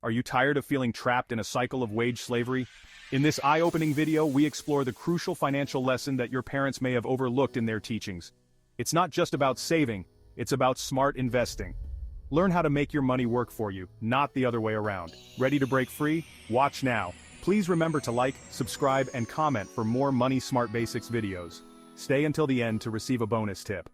Are you tired of feeling trapped in a cycle of wage slavery? In this eye-opening video, we explore the crucial financial lesson that your parents may have overlooked in their teachings. It's not just about saving, it's about smart investing. Learn how to make your money work for you, not the other way around. Ready to break free? Watch now. Please remember to like, subscribe, and comment for more Money Smart Basics videos. Stay until the end to receive a bonus tip.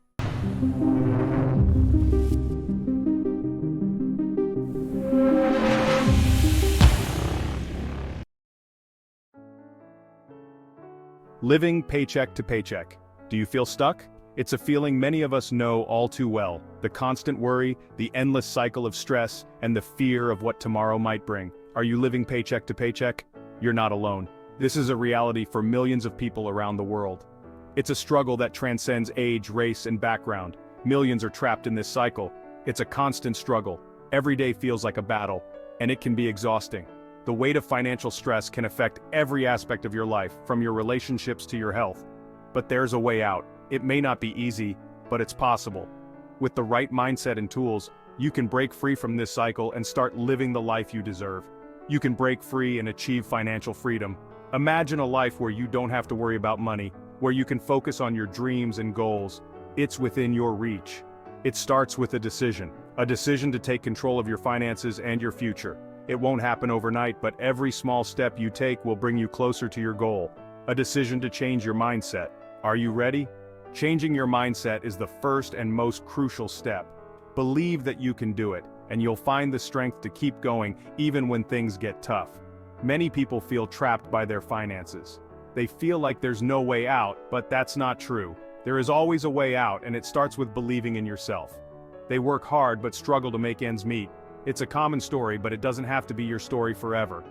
Living paycheck to paycheck. Do you feel stuck? It's a feeling many of us know all too well. The constant worry, the endless cycle of stress, and the fear of what tomorrow might bring. Are you living paycheck to paycheck? You're not alone. This is a reality for millions of people around the world. It's a struggle that transcends age, race, and background. Millions are trapped in this cycle. It's a constant struggle. Every day feels like a battle, and it can be exhausting. The weight of financial stress can affect every aspect of your life, from your relationships to your health. But there's a way out. It may not be easy, but it's possible. With the right mindset and tools, you can break free from this cycle and start living the life you deserve. You can break free and achieve financial freedom. Imagine a life where you don't have to worry about money, where you can focus on your dreams and goals. It's within your reach. It starts with a decision to take control of your finances and your future. It won't happen overnight, but every small step you take will bring you closer to your goal. A decision to change your mindset. Are you ready? Changing your mindset is the first and most crucial step. Believe that you can do it, and you'll find the strength to keep going even when things get tough. Many people feel trapped by their finances. They feel like there's no way out, but that's not true. There is always a way out, and it starts with believing in yourself. They work hard but struggle to make ends meet. It's a common story, but it doesn't have to be your story forever.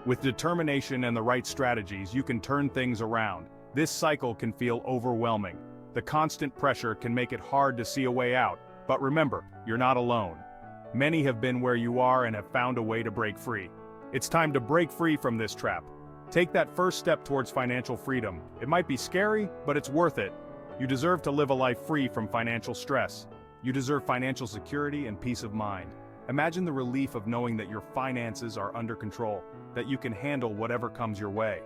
With determination and the right strategies, you can turn things around. This cycle can feel overwhelming. The constant pressure can make it hard to see a way out, but remember, you're not alone. Many have been where you are and have found a way to break free. It's time to break free from this trap. Take that first step towards financial freedom. It might be scary, but it's worth it. You deserve to live a life free from financial stress. You deserve financial security and peace of mind. Imagine the relief of knowing that your finances are under control, that you can handle whatever comes your way.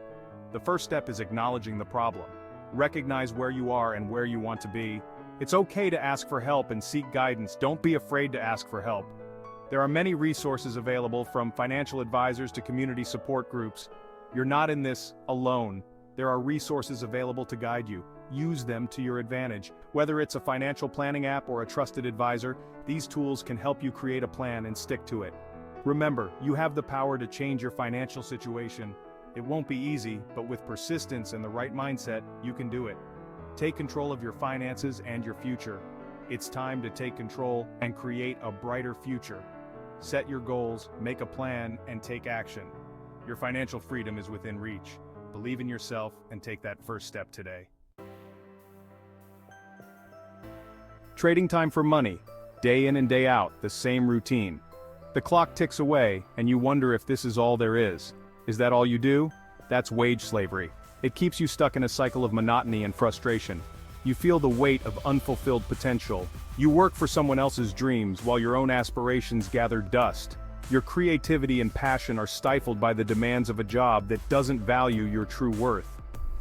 The first step is acknowledging the problem. Recognize where you are and where you want to be. It's okay to ask for help and seek guidance. Don't be afraid to ask for help. There are many resources available, from financial advisors to community support groups. You're not in this alone. There are resources available to guide you. Use them to your advantage. Whether it's a financial planning app or a trusted advisor, these tools can help you create a plan and stick to it. Remember, you have the power to change your financial situation. It won't be easy, but with persistence and the right mindset, you can do it. Take control of your finances and your future. It's time to take control and create a brighter future. Set your goals, make a plan, and take action. Your financial freedom is within reach. Believe in yourself and take that first step today. Trading time for money. Day in and day out, the same routine. The clock ticks away, and you wonder if this is all there is. Is that all you do? That's wage slavery. It keeps you stuck in a cycle of monotony and frustration. You feel the weight of unfulfilled potential. You work for someone else's dreams while your own aspirations gather dust. Your creativity and passion are stifled by the demands of a job that doesn't value your true worth.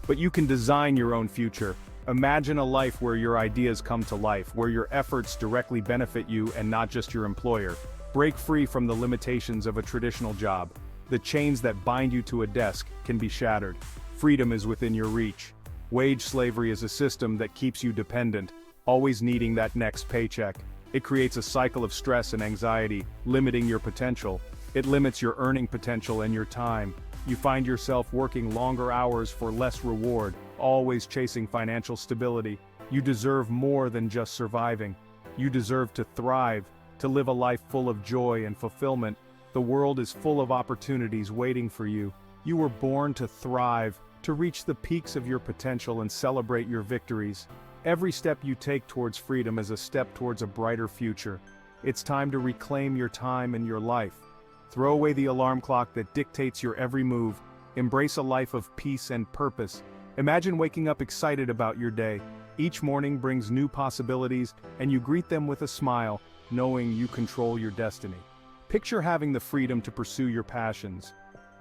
But you can design your own future. Imagine a life where your ideas come to life, where your efforts directly benefit you and not just your employer. Break free from the limitations of a traditional job. The chains that bind you to a desk can be shattered. Freedom is within your reach. Wage slavery is a system that keeps you dependent, always needing that next paycheck. It creates a cycle of stress and anxiety, limiting your potential. It limits your earning potential and your time. You find yourself working longer hours for less reward, always chasing financial stability. You deserve more than just surviving. You deserve to thrive, to live a life full of joy and fulfillment. The world is full of opportunities waiting for you. You were born to thrive, to reach the peaks of your potential and celebrate your victories. Every step you take towards freedom is a step towards a brighter future. It's time to reclaim your time and your life. Throw away the alarm clock that dictates your every move. Embrace a life of peace and purpose. Imagine waking up excited about your day. Each morning brings new possibilities, and you greet them with a smile, knowing you control your destiny. Picture having the freedom to pursue your passions.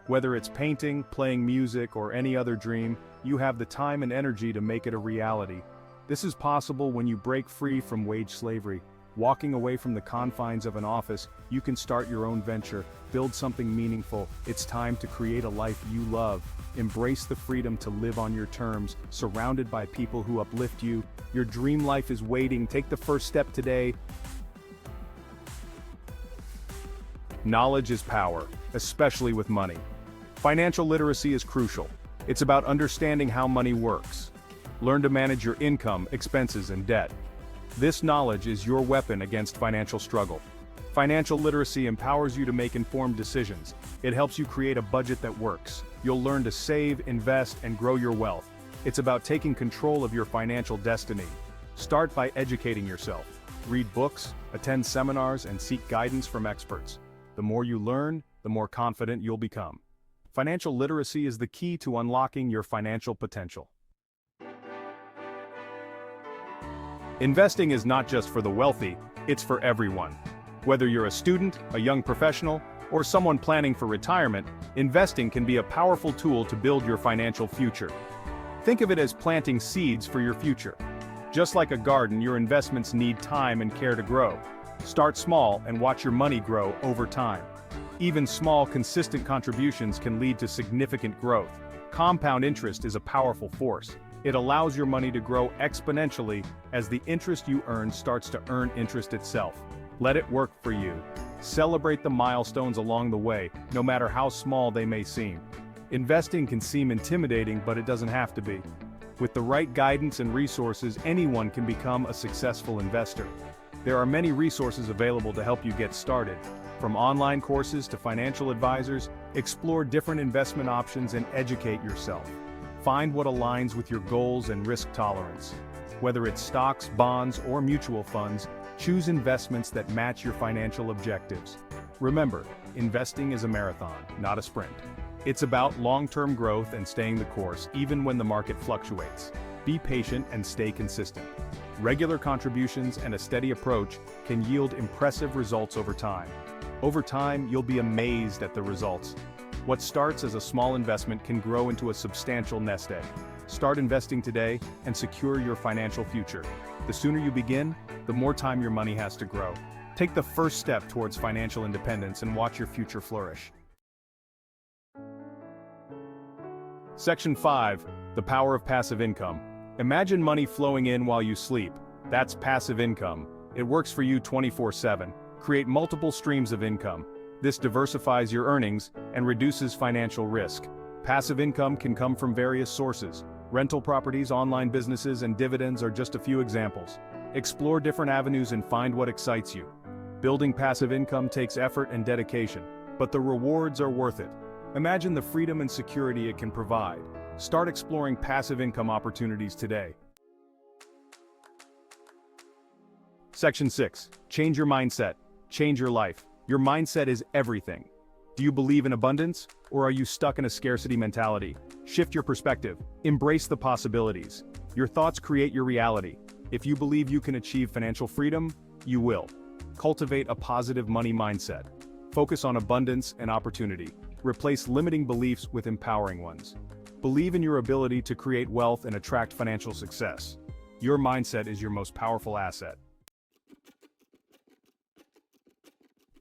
Whether it's painting, playing music, or any other dream, you have the time and energy to make it a reality. This is possible when you break free from wage slavery. Walking away from the confines of an office, you can start your own venture, build something meaningful. It's time to create a life you love. Embrace the freedom to live on your terms, surrounded by people who uplift you. Your dream life is waiting. Take the first step today. Knowledge is power, especially with money. Financial literacy is crucial. It's about understanding how money works. Learn to manage your income, expenses, and debt. This knowledge is your weapon against financial struggle. Financial literacy empowers you to make informed decisions. It helps you create a budget that works. You'll learn to save, invest, and grow your wealth. It's about taking control of your financial destiny. Start by educating yourself. Read books, attend seminars, and seek guidance from experts. The more you learn, the more confident you'll become. Financial literacy is the key to unlocking your financial potential. Investing is not just for the wealthy, it's for everyone. Whether you're a student, a young professional, or someone planning for retirement, investing can be a powerful tool to build your financial future. Think of it as planting seeds for your future. Just like a garden, your investments need time and care to grow. Start small and watch your money grow over time. Even small, consistent contributions can lead to significant growth. Compound interest is a powerful force. It allows your money to grow exponentially as the interest you earn starts to earn interest itself. Let it work for you. Celebrate the milestones along the way, no matter how small they may seem. Investing can seem intimidating, but it doesn't have to be. With the right guidance and resources, anyone can become a successful investor. There are many resources available to help you get started. From online courses to financial advisors, explore different investment options and educate yourself. Find what aligns with your goals and risk tolerance. Whether it's stocks, bonds, or mutual funds, choose investments that match your financial objectives. Remember, investing is a marathon, not a sprint. It's about long-term growth and staying the course, even when the market fluctuates. Be patient and stay consistent. Regular contributions and a steady approach can yield impressive results over time. Over time, you'll be amazed at the results. What starts as a small investment can grow into a substantial nest egg. Start investing today and secure your financial future. The sooner you begin, the more time your money has to grow. Take the first step towards financial independence and watch your future flourish. Section 5. The power of passive income. Imagine money flowing in while you sleep. That's passive income. It works for you 24/7. Create multiple streams of income. This diversifies your earnings and reduces financial risk. Passive income can come from various sources. Rental properties, online businesses, and dividends are just a few examples. Explore different avenues and find what excites you. Building passive income takes effort and dedication, but the rewards are worth it. Imagine the freedom and security it can provide. Start exploring passive income opportunities today. Section 6. Change your mindset. Change your life. Your mindset is everything. Do you believe in abundance, or are you stuck in a scarcity mentality? Shift your perspective. Embrace the possibilities. Your thoughts create your reality. If you believe you can achieve financial freedom, you will. Cultivate a positive money mindset. Focus on abundance and opportunity. Replace limiting beliefs with empowering ones. Believe in your ability to create wealth and attract financial success. Your mindset is your most powerful asset.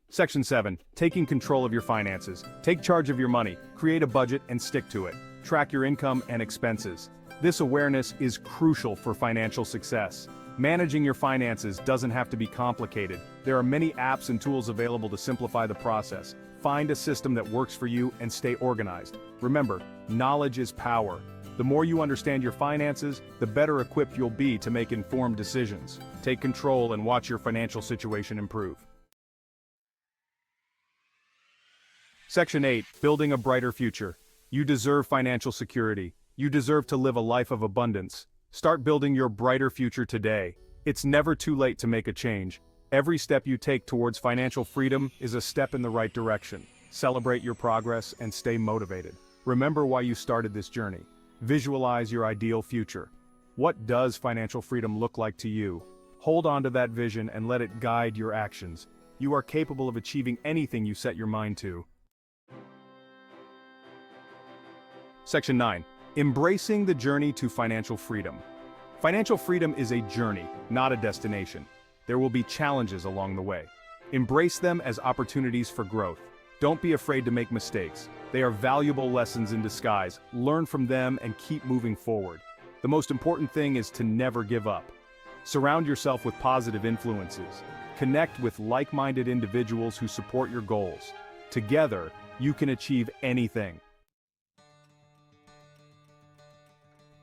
Section 7. Taking control of your finances. Take charge of your money, create a budget, and stick to it. Track your income and expenses. This awareness is crucial for financial success. Managing your finances doesn't have to be complicated. There are many apps and tools available to simplify the process. Find a system that works for you and stay organized. Remember, knowledge is power. The more you understand your finances, the better equipped you'll be to make informed decisions. Take control and watch your financial situation improve. Section 8. Building a brighter future. You deserve financial security. You deserve to live a life of abundance. Start building your brighter future today. It's never too late to make a change. Every step you take towards financial freedom is a step in the right direction. Celebrate your progress and stay motivated. Remember why you started this journey. Visualize your ideal future. What does financial freedom look like to you? Hold on to that vision and let it guide your actions. You are capable of achieving anything you set your mind to. Section 9. Embracing the journey to financial freedom. Financial freedom is a journey, not a destination. There will be challenges along the way. Embrace them as opportunities for growth. Don't be afraid to make mistakes. They are valuable lessons in disguise. Learn from them and keep moving forward. The most important thing is to never give up. Surround yourself with positive influences. Connect with like-minded individuals who support your goals. Together, you can achieve anything.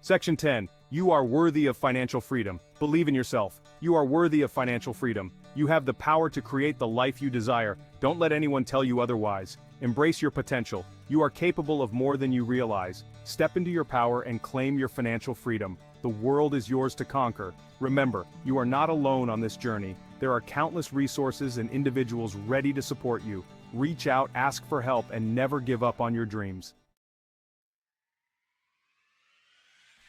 Section 10. You are worthy of financial freedom. Believe in yourself. You are worthy of financial freedom. You have the power to create the life you desire. Don't let anyone tell you otherwise. Embrace your potential. You are capable of more than you realize. Step into your power and claim your financial freedom. The world is yours to conquer. Remember, you are not alone on this journey. There are countless resources and individuals ready to support you. Reach out, ask for help, and never give up on your dreams.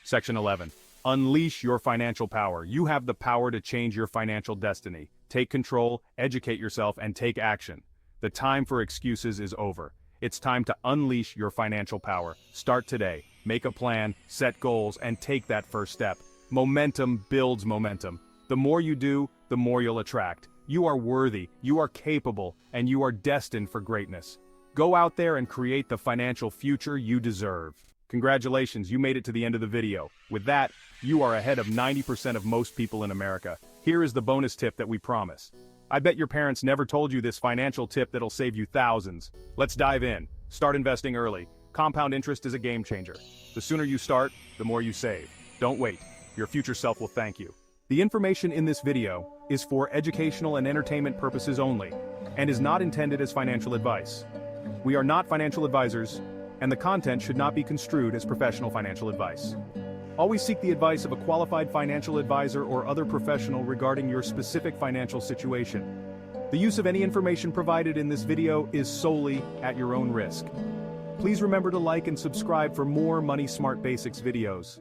Section 11. Unleash your financial power. You have the power to change your financial destiny. Take control, educate yourself, and take action. The time for excuses is over. It's time to unleash your financial power. Start today. Make a plan, set goals, and take that first step. Momentum builds momentum. The more you do, the more you'll attract. You are worthy, you are capable, and you are destined for greatness. Go out there and create the financial future you deserve. Congratulations, you made it to the end of the video. With that, you are ahead of 90% of most people in America. Here is the bonus tip that we promise. I bet your parents never told you this financial tip that'll save you thousands. Let's dive in. Start investing early. Compound interest is a game changer. The sooner you start, the more you save. Don't wait. Your future self will thank you. The information in this video is for educational and entertainment purposes only, and is not intended as financial advice. We are not financial advisors, and the content should not be construed as professional financial advice. Always seek the advice of a qualified financial advisor or other professional regarding your specific financial situation. The use of any information provided in this video is solely at your own risk. Please remember to like and subscribe for more Money Smart Basics videos.